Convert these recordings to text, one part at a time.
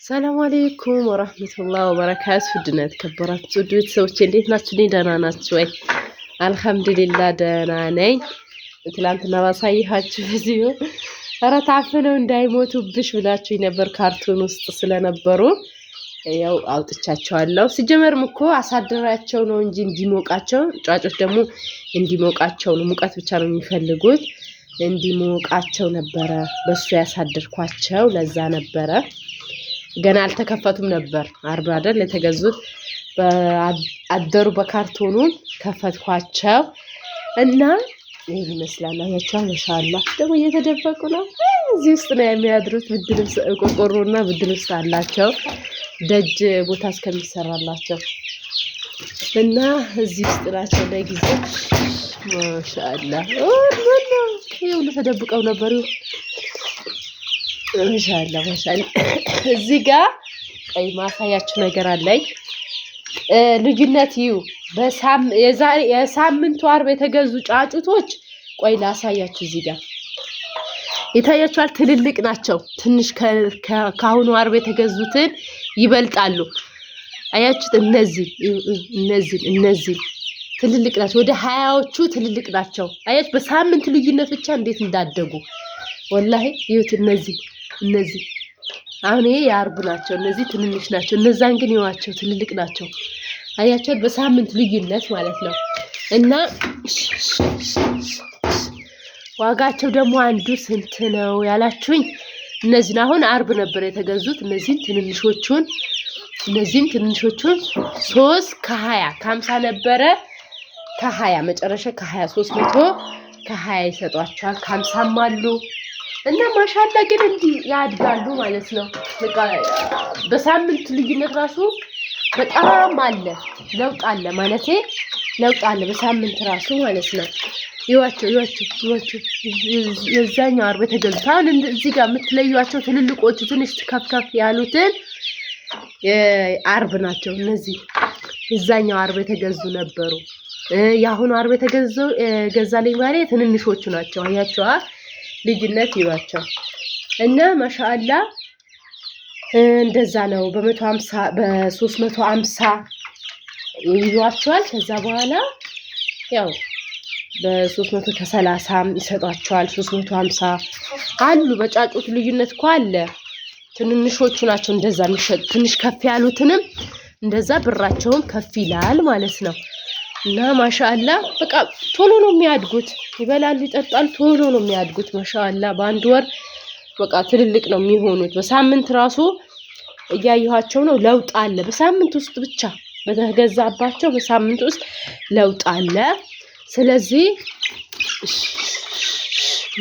ሰላም አለይኩም ወራህመቱላሂ ወበረካቱ። ውድና የተከበራችሁ ውድ ቤተሰቦቼ እንዴት ናችሁ? ደህና ናችሁ ወይ? አልሐምዱሊላህ ደህና ነኝ። ትላንትና ባሳየኋችሁ ቪዲዮ ኧረ ታፍነው እንዳይሞቱብሽ ብላችሁ ነበር። ካርቶን ውስጥ ስለነበሩ ያው አውጥቻቸዋለሁ። ሲጀመርም እኮ አሳድራቸው ነው እንጂ እንዲሞቃቸው፣ ጫጮች ደግሞ እንዲሞቃቸው ነው፣ ሙቀት ብቻ ነው የሚፈልጉት። እንዲሞቃቸው ነበረ በሱ ያሳድርኳቸው። ለዛ ነበረ ገና አልተከፈቱም ነበር። አርብ አይደል የተገዙት። አደሩ በካርቶኑ ከፈትኳቸው እና ይሄ ይመስላል። አያችሁ ማሻአላ። ደግሞ እየተደበቁ ነው። እዚህ ውስጥ ነው የሚያድሩት። ብርድ ልብስ ቆርቆሮና ብርድ ልብስ አላቸው ደጅ ቦታ እስከሚሰራላቸው እና እዚህ ውስጥ ናቸው ለጊዜው። ማሻአላ ይኸውልህ ተደብቀው ነበሩ። ማሻአላ ማሻአላ። እዚህ ጋር ቀይ ማሳያችሁ ነገር አለኝ። ልዩነት ይዩ የሳምንቱ አርብ የተገዙ ጫጩቶች ቆይ ላሳያችሁ። እዚህ ጋር ይታያችኋል። ትልልቅ ናቸው። ትንሽ ከአሁኑ አርብ የተገዙትን ይበልጣሉ። አያችሁት? እነዚህ ትልልቅ ናቸው። ወደ 20ዎቹ ትልልቅ ናቸው። አያችሁ በሳምንት ልዩነት ብቻ እንዴት እንዳደጉ ወላሂ ይሁት። እነዚህ አሁን ይሄ የአርብ ናቸው። እነዚህ ትንንሽ ናቸው። እነዛን ግን ይዋቸው ትልልቅ ናቸው። አያቸው በሳምንት ልዩነት ማለት ነው። እና ዋጋቸው ደግሞ አንዱ ስንት ነው ያላችሁኝ? እነዚህን አሁን አርብ ነበር የተገዙት። እነዚህም ትንንሾቹን 3 ከ50 ነበረ። ከ20 መጨረሻ ከ20 300 ከ20 ይሰጧቸዋል። ከ50ም አሉ እና ማሻአላ ግን እንዲህ ያድጋሉ ማለት ነው። በቃ በሳምንት ልዩነት ራሱ በጣም አለ ለውጥ አለ ማለት ለውጥ አለ በሳምንት ራሱ ማለት ነው። ይዋቸው የዛኛው አርብ የተገዙት አሁን እዚህ ጋር የምትለዩዋቸው ትልልቆቹ ትንሽ ከፍ ያሉትን አርብ ናቸው። እነዚህ የዛኛው አርብ የተገዙ ነበሩ። የአሁኑ አርብ ገዛልኝ ማለት ትንንሾቹ ናቸው። አያቸዋ ልዩነት ይዋቸው እና ማሻአላ እንደዛ ነው። በ150 በ350 ይዟቸዋል። ከዛ በኋላ ያው በ330 ይሰጧቸዋል። 350 አሉ። በጫጩት ልዩነት እኮ አለ። ትንንሾቹ ናቸው እንደዛ የሚሸጡ። ትንሽ ከፍ ያሉትንም እንደዛ ብራቸውም ከፍ ይላል ማለት ነው። እና ማሻአላ በቃ ቶሎ ነው የሚያድጉት። ይበላሉ፣ ይጠጣሉ፣ ቶሎ ነው የሚያድጉት። ማሻአላ በአንድ ወር በቃ ትልልቅ ነው የሚሆኑት። በሳምንት ራሱ እያየኋቸው ነው። ለውጥ አለ በሳምንት ውስጥ ብቻ በተገዛባቸው በሳምንት ውስጥ ለውጥ አለ። ስለዚህ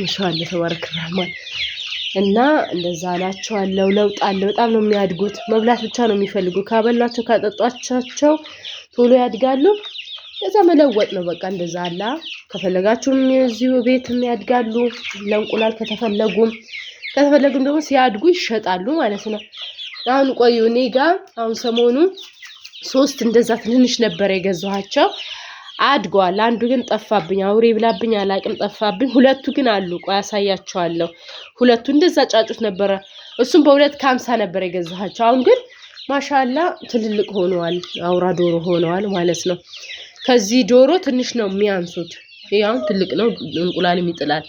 ማሻአላ ተባረከ ረህማን እና እንደዛ አላቸዋለሁ። ለውጥ አለ። በጣም ነው የሚያድጉት። መብላት ብቻ ነው የሚፈልጉ። ካበላቸው ካጠጧቸው ቶሎ ያድጋሉ። ከዛ መለወጥ ነው በቃ እንደዛ አለ። ከፈለጋችሁም እዚሁ ቤትም ያድጋሉ። ለእንቁላል ከተፈለጉም ደግሞ ሲያድጉ ይሸጣሉ ማለት ነው። አሁን ቆዩ እኔ ጋር አሁን ሰሞኑ 3 እንደዛ ትንሽ ነበር የገዛኋቸው። አድጓል። አንዱ ግን ጠፋብኝ። አውሬ ብላብኝ አላቅም ጠፋብኝ። 2ቱ ግን አሉ። ቆይ አሳያችኋለሁ። 2ቱ እንደዛ ጫጩት ነበረ። እሱም በ250 ነበር የገዛኋቸው። አሁን ግን ማሻአላ ትልልቅ ሆነዋል። አውራ ዶሮ ሆነዋል ማለት ነው። ከዚህ ዶሮ ትንሽ ነው የሚያንሱት። ይሄ አሁን ትልቅ ነው፣ እንቁላልም ይጥላል።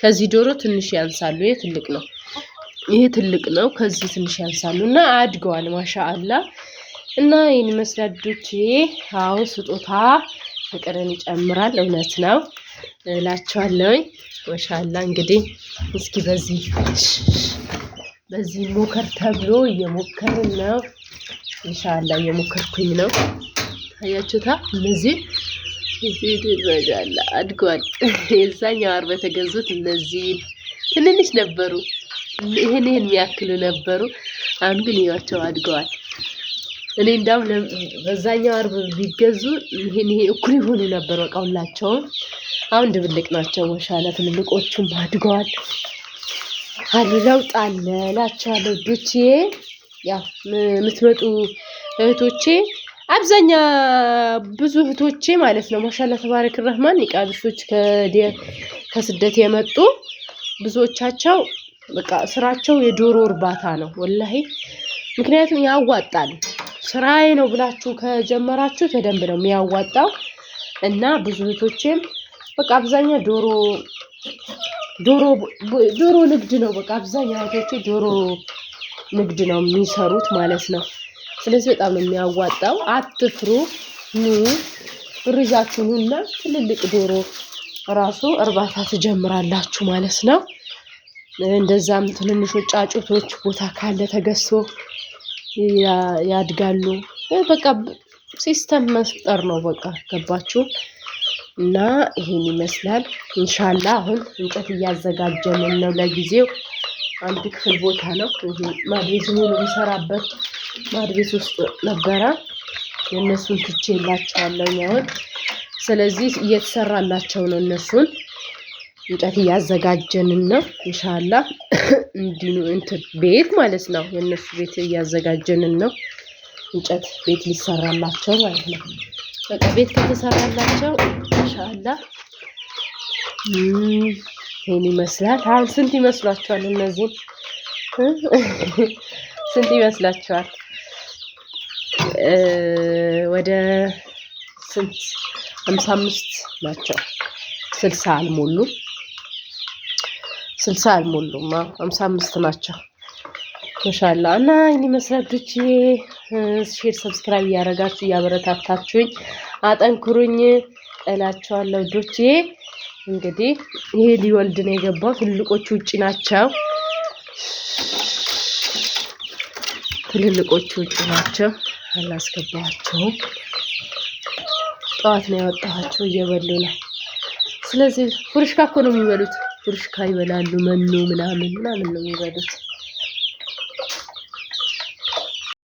ከዚህ ዶሮ ትንሽ ያንሳሉ። ይሄ ትልቅ ነው፣ ከዚህ ትንሽ ያንሳሉ እና አድገዋል ማሻአላ። እና ይሄን ይመስላል ዶቼ። አዎ ስጦታ ፍቅርን ይጨምራል። እውነት ነው እላችኋለሁ። ማሻአላ እንግዲህ እስኪ በዚህ ሞከር ተብሎ እየሞከርን ነው። ኢንሻአላ እየሞከርኩኝ ነው። አያችሁታ እነዚህ ማሻአላ አድጓል። የዛኛው አርብ የተገዙት እነዚህ ትንንሽ ነበሩ። ይሄን የሚያክሉ ነበሩ። አሁን ግን ይዋቸው አድገዋል። እኔ እንዳውም በዛኛው አርብ ቢገዙ ይሄን እኩል ይሆኑ ነበር በቃ ሁላቸውም። አሁን ድብልቅ ናቸው። ማሻአላ ትልልቆቹም አድገዋል። ለውጥ አለ እላችኋለሁ ዶቼ። ያው የምትመጡ እህቶቼ አብዛኛ ብዙ እህቶቼ ማለት ነው ማሻአላ ተባረክ ረህማን ኒቃቢሶች ከስደት የመጡ ብዙዎቻቸው በቃ ስራቸው የዶሮ እርባታ ነው። ወላሂ ምክንያቱም ያዋጣል። ስራዬ ነው ብላችሁ ከጀመራችሁ በደንብ ነው የሚያዋጣው። እና ብዙ እህቶቼም በቃ አብዛኛው ዶሮ ንግድ ነው። በቃ አብዛኛው እህቶቼ ዶሮ ንግድ ነው የሚሰሩት ማለት ነው። ስለዚህ በጣም ነው የሚያዋጣው። አትፍሩ፣ ኑ ብር ይዛችሁ ኑና ትልልቅ ዶሮ ራሱ እርባታ ትጀምራላችሁ ማለት ነው። እንደዛም ትንንሾች ጫጩቶች ቦታ ካለ ተገዝቶ ያድጋሉ። በቃ ሲስተም መፍጠር ነው። በቃ ገባችሁ? እና ይሄን ይመስላል። ኢንሻአላህ አሁን እንጨት እያዘጋጀን ነው። ለጊዜው አንድ ክፍል ቦታ ነው። ይሄ ማድቤት ሙሉ የሚሰራበት ማድቤት ውስጥ ነበረ። የእነሱን ትቼላቸዋለሁ አሁን። ስለዚህ እየተሰራላቸው ነው። እነሱን እንጨት እያዘጋጀን ነው። ኢንሻአላህ እንትን ቤት ማለት ነው። የእነሱ ቤት እያዘጋጀን ነው። እንጨት ቤት ሊሰራላቸው ማለት ነው። በቃ ቤት ከተሰራላቸው ኢንሻአላህ ይሄን ይመስላል። አሁን ስንት ይመስሏችኋል? እነዚህ ስንት ይመስላችኋል? ወደ ስንት 55 ናቸው። 60 አልሞሉም። 55 ናቸው። ማሻአላ እና ይሄን ይመስላል። ሼር ሰብስክራይብ እያደረጋችሁ እያበረታታችሁኝ አጠንክሩኝ እላችኋለሁ። ዶቼ እንግዲህ ይሄ ሊወልድ ነው የገባው። ትልልቆቹ ውጪ ናቸው። አላስገባቸውም። ጠዋት ነው ያወጣኋቸው፣ እየበሉ ነው። ስለዚህ ፉርሽካ እኮ ነው የሚበሉት። ፉርሽካ ይበላሉ። መኖ ምናምን ነው የሚበሉት።